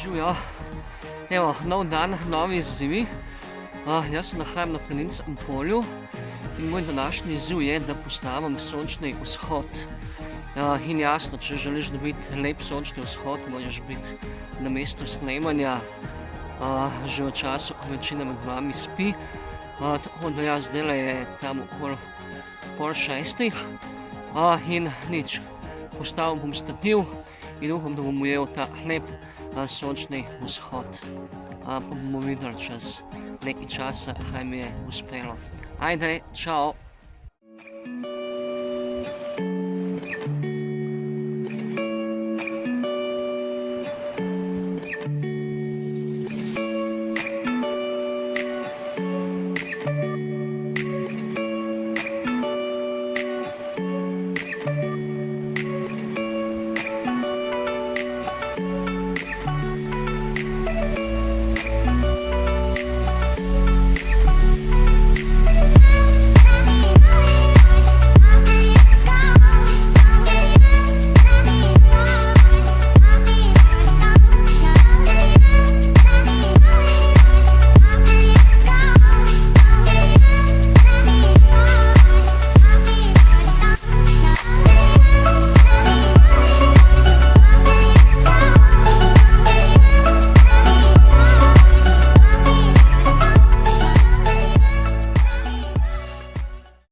Živijo. Evo, nov dan, novi izzivi. Jaz se nahajam na Planinskem polju in moj današnji izziv je, da postavim sončni vzhod. In jasno, če želiš dobiti lep sončni vzhod, moraš biti na mestu snemanja že v času, ko večina med vami spi. Tako da jaz zdajle je tam okoli 5:30 in nič. Postavil bom stativ in upam, da bom ujel ta lep sončni vzhod. Pa bomo videli čez nekaj časa, kaj mi je uspelo. Ajde, čao!